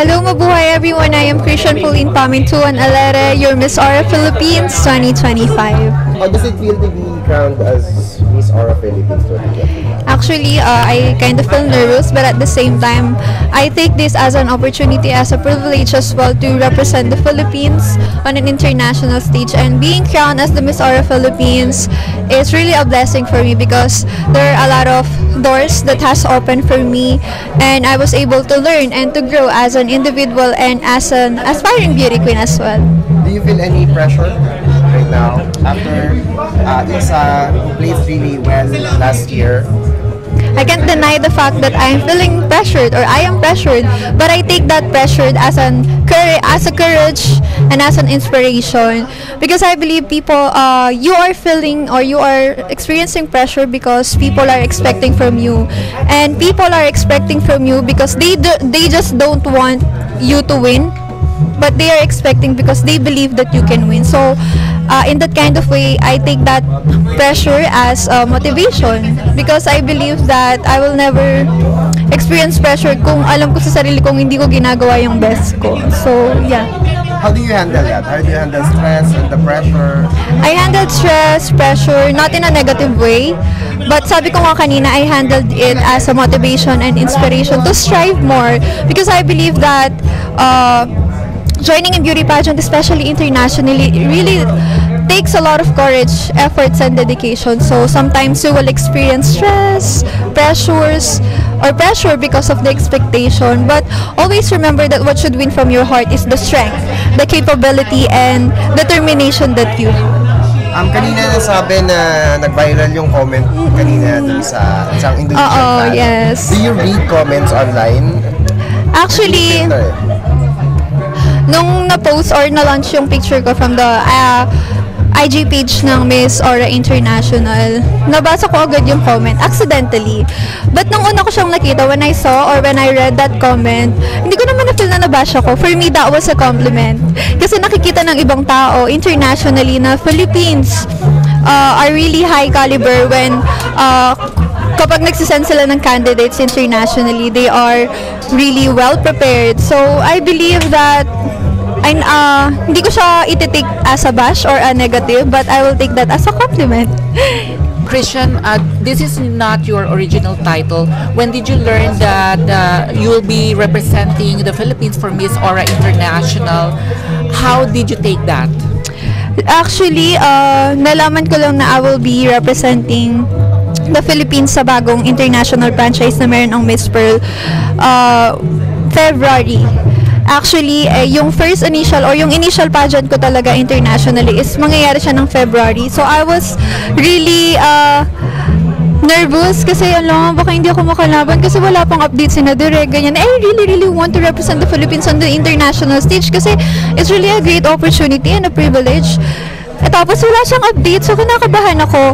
Hello, mabuhay everyone. I am Christian Pauline Pamintuan Alere, your Miss Aura Philippines 2025. How does it feel to be crowned as Miss Aura Philippines 2025? Actually, I kind of feel nervous, but at the same time, I take this as an opportunity, as a privilege as well to represent the Philippines on an international stage. And being crowned as the Miss Aura Philippines is really a blessing for me because there are a lot of doors that has opened for me, and I was able to learn and to grow as an individual and as an aspiring beauty queen as well. Do you feel any pressure right now after Isa, who played really well last year? I can't deny the fact that I'm feeling pressured or I am pressured, but I take that pressure as a courage and as an inspiration because I believe people, you are feeling or you are experiencing pressure because people are expecting from you, and people are expecting from you because they just don't want you to win, but they are expecting because they believe that you can win. So in that kind of way, I take that pressure as motivation because I believe that I will never experience pressure kung alam ko sa sarili kong hindi ko ginagawa yung best ko. So, yeah. How do you handle that? How do you handle stress and the pressure? I handled stress, pressure, not in a negative way, but sabi ko nga kanina, I handled it as a motivation and inspiration to strive more because I believe that joining in beauty pageant, especially internationally, really takes a lot of courage, efforts, and dedication. So sometimes you will experience stress, pressure because of the expectation. But always remember that what should win from your heart is the strength, the capability, and determination that you have. Kanina nasabi na nag-viral yung comment kanina dun sa isang Indonesian fan. Yes. Do you read comments online? Actually, nung na-post or na-launch yung picture ko from the IG page ng Miss Aura International, nabasa ko agad yung comment, accidentally. But nung una ko siyang nakita, when I saw or when I read that comment, hindi ko naman na-feel na nabasa ko. For me, that was a compliment. Kasi nakikita ng ibang tao internationally na Philippines are really high caliber when kapag nagsisend sila ng candidates internationally, they are really well prepared. So, I believe that hindi ko siya iti-take as a bash or a negative, but I will take that as a compliment. Christian, this is not your original title. When did you learn that you will be representing the Philippines for Miss Aura International? How did you take that? Actually, nalaman ko lang na I will be representing the Philippines sa bagong international franchise na meron ang Miss Pearl February. Actually, yung first initial or yung initial pageant ko talaga internationally is mangyayari siya ng February. So I was really nervous kasi baka hindi ako makalaban kasi wala pang updates na direct ganyan. I really want to represent the Philippines on the international stage kasi it's really a great opportunity and a privilege. At tapos wala siyang update, so kinakabahan ako.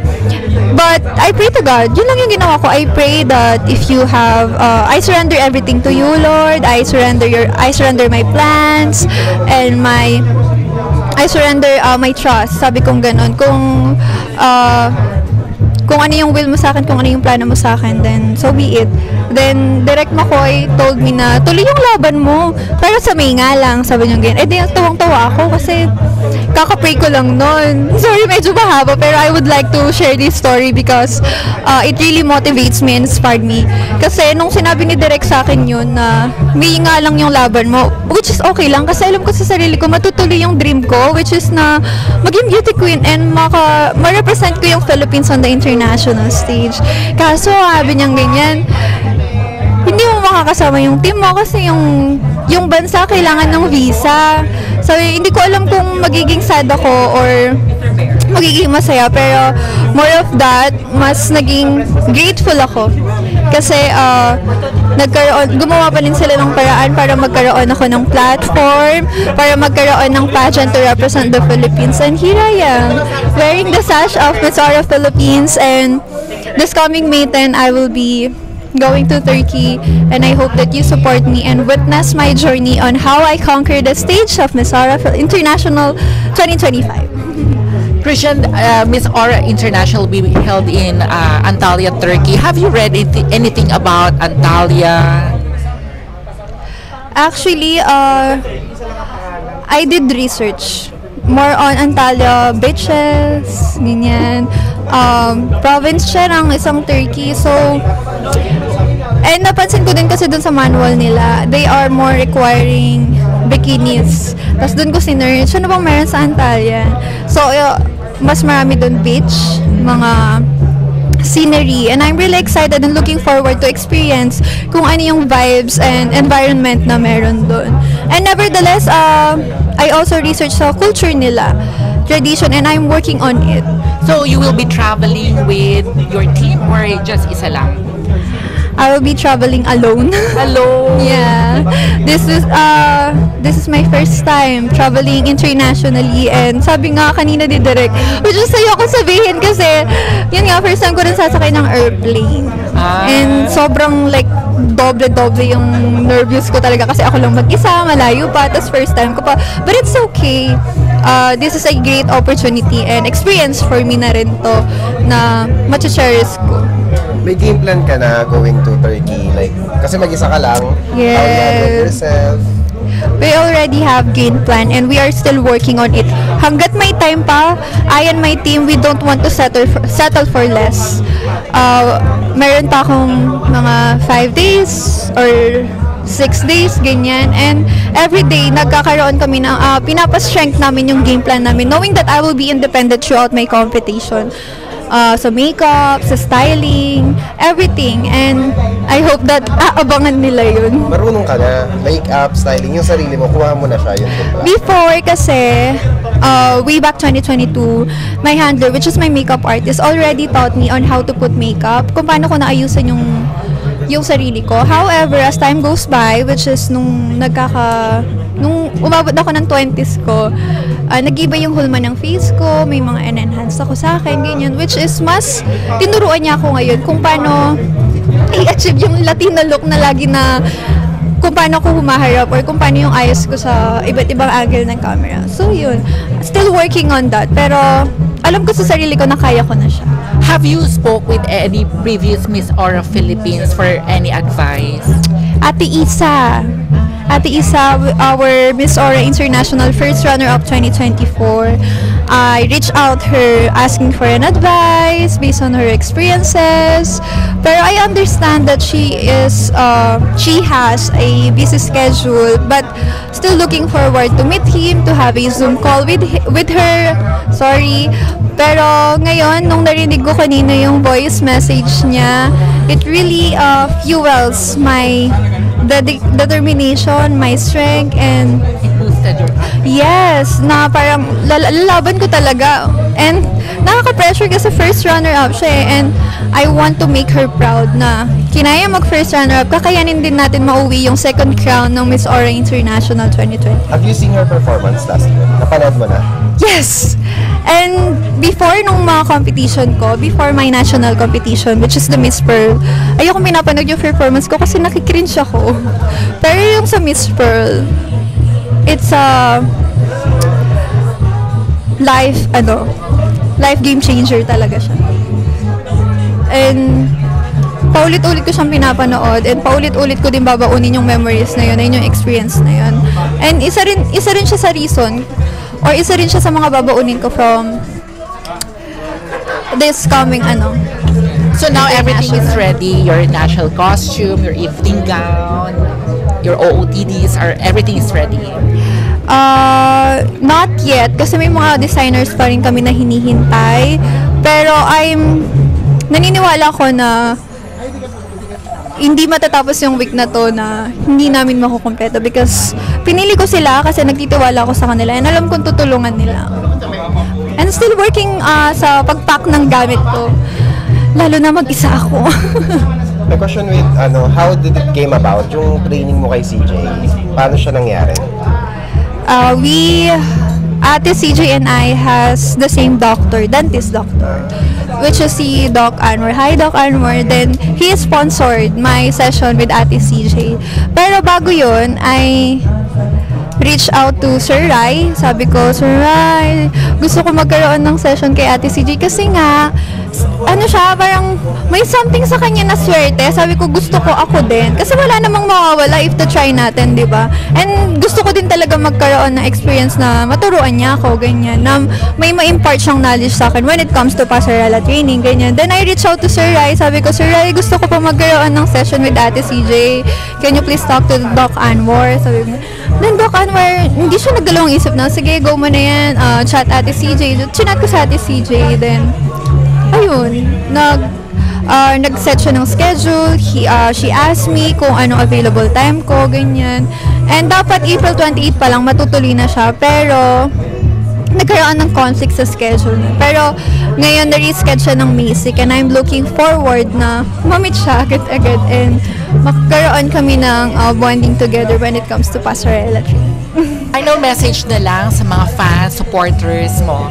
But I pray to God. Yun lang yung ginawa ko. I pray that if you have, I surrender everything to you, Lord. I surrender my plans and I surrender my trust. Sabi kong ganun. Kung ano yung will mo sa akin, kung ano yung plano mo sa akin, then so be it. Then, Direct McCoy told me na, tuloy yung laban mo. Pero sa May nga lang, sabi niya ganyan. Di, tawang-tawa ako kasi kakapray ko lang nun. Sorry, medyo mahaba, pero I would like to share this story because it really motivates me and inspired me. Kasi nung sinabi ni Direct sa akin yun na May nga lang yung laban mo, which is okay lang kasi alam ko sa sarili ko, matutuloy yung dream ko, which is na maging beauty queen and ma-represent ko yung Philippines on the international stage. Kaso, sabi niyang ganyan, hindi mo makakasama yung team mo kasi yung bansa kailangan ng visa. So, hindi ko alam kung magiging sad ako or magiging masaya, pero more of that, mas naging grateful ako. Kasi gumawa pa rin sila ng paraan para magkaroon ako ng platform, para magkaroon ng pageant to represent the Philippines. And here I am, wearing the sash of Miss Aura Philippines, and this coming May 10, I will be going to Turkey, and I hope that you support me and witness my journey on how I conquered the stage of Miss Aura International 2025. Christian, Miss Aura International will be held in Antalya, Turkey. Have you read anything about Antalya? Actually, I did research. More on Antalya beaches, ganyan. Province siya ng isang Turkey. So, and napansin ko din kasi dun sa manual nila, they are more requiring bikinis. Tapos dun ko sinerch, ano bang meron sa Antalya? So, mas marami dun beach, mga scenery, and I'm really excited and looking forward to experience kung ano yung vibes and environment na meron doon. And nevertheless, I also research sa culture nila, tradition, and I'm working on it. So you will be traveling with your team or just isa lang? I will be traveling alone. Alone? Yeah. This is my first time traveling internationally, and sabi nga kanina ni Direk, which is ayoko sabihin kasi yun nga, first time ko rin sasakay ng airplane. And sobrang like doble-doble yung nervous ko talaga kasi ako lang mag-isa, malayo pa, tas first time ko pa. But it's okay. This is a great opportunity and experience for me na rin to na ma-cherish ko. May game plan ka na going to Turkey? Like, kasi mag-isa ka lang. How you handle yourself? We already have game plan and we are still working on it. Hanggat may time pa, I and my team, we don't want to settle for less. Meron pa akong mga 5 days or 6 days, ganyan. And every day, nagkakaroon kami ng pinapastrength namin yung game plan namin, knowing that I will be independent throughout my competition. Sa makeup, sa styling, everything. And I hope that aabangan nila yun. Marunong ka na, makeup, styling, yung sarili mo, kuha mo na siya yun. Before kasi, way back 2022, my handler, which is my makeup artist, already taught me on how to put makeup, kung paano ko naayusan yung sarili ko. However, as time goes by, which is nung umabot ako ng 20s ko, nag-iba yung hulma ng face ko, may mga enhance ako sa akin, ganyan, which is mas tinuruan niya ako ngayon kung paano i-achieve yung Latina look na lagi na kung paano ko humaharap or kung paano yung ayos ko sa iba't ibang angle ng camera. So yun, still working on that, pero alam ko sa sarili ko na kaya ko na siya. Have you spoke with any previous Miss Aura Philippines for any advice? Ate Isa, our Miss Aura International First Runner-Up 2024. I reached out her asking for an advice based on her experiences. Pero I understand that she has a busy schedule, but still looking forward to meet him, to have a Zoom call with her. Sorry. Pero ngayon, nung narinig ko kanina yung voice message niya, it really fuels my determination, my strength, and It boosted your yes, na parang lalaban ko talaga. And nakaka-pressure kasi first runner-up siya eh. And I want to make her proud na kinaya mag-first runner-up, kakayanin din natin mauwi yung second crown ng Miss Aura International 2020. Have you seen her performance last year? Napanood mo na? Yes! And before nung mga competition ko, before my national competition, which is the Miss Pearl, ayoko pinapanood yung performance ko kasi nakikringe ako. Pero yung sa Miss Pearl, it's a life game changer talaga siya. And paulit-ulit ko siyang pinapanood and paulit-ulit ko din babaunin yung memories na yun, yung experience na yun. And isa rin siya sa reason, or isa rin siya sa mga babaunin ko from this coming So now everything is ready, your national costume, your evening gown, your OOTDs, everything is ready. Not yet, kasi may mga designers pa rin kami na hinihintay. Pero naniniwala ko na hindi matatapos yung week na to na hindi namin makukumpleto because pinili ko sila kasi nagtitiwala ako sa kanila and alam kong tutulungan nila. And still working sa pag-pack ng gamit ko, lalo na mag-isa ako. My question with, how did it came about, yung training mo kay CJ? Paano siya nangyari? Ate CJ and I has the same dentist doctor, which is si Doc Anwar. Hi, Doc Anwar. Then, he sponsored my session with Ate CJ. Pero bago yun, I reached out to Sir Rai. Sabi ko, Sir Rai, gusto ko magkaroon ng session kay Ate CJ kasi nga, ano siya, parang may something sa kanya na swerte. Sabi ko, gusto ko ako din. Kasi wala namang mawawala if to try natin, di ba? And gusto ko din talaga magkaroon ng experience na maturuan niya ako, ganyan. Na may ma-impart siyang knowledge sa akin when it comes to pasarela training, ganyan. Then I reached out to Sir Rai. Sabi ko, Sir Rai, gusto ko pa magkaroon ng session with Ate CJ. Can you please talk to Doc Anwar? Sabi ko, then Doc Anwar, hindi siya nagdalawang isip na, sige, go mo na yan, chat Ate CJ. Chinat ko sa Ate CJ, then ayun, nag-set siya ng schedule. She asked me kung ano available time ko, ganyan. And dapat April 28 pa lang matutuloy na siya, pero nagkaroon ng conflict sa schedule niya. Pero ngayon na-reschedule siya ng MASIC, and I'm looking forward na mamit siya agad-agad and magkaroon kami ng bonding together when it comes to pasarela training. Final message na lang sa mga fans, supporters mo.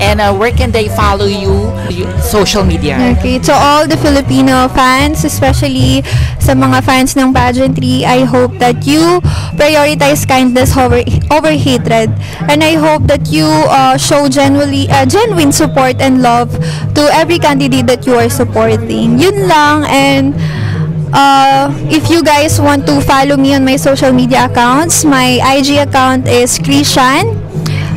And where can they follow you, social media? Okay, to all the Filipino fans, especially sa mga fans ng pageantry, I hope that you prioritize kindness over hatred. And I hope that you show genuine support and love to every candidate that you are supporting. Yun lang. And if you guys want to follow me on my social media accounts, my IG account is Krishan.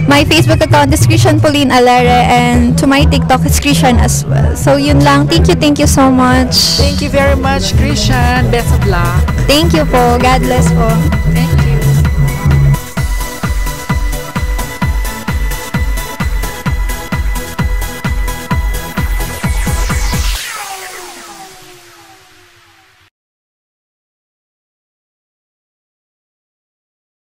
My Facebook account is Christian Pauline Alere, and to my TikTok is Christian as well. So yun lang. Thank you so much. Thank you very much, Christian. Best of luck. Thank you po. God bless po. Thank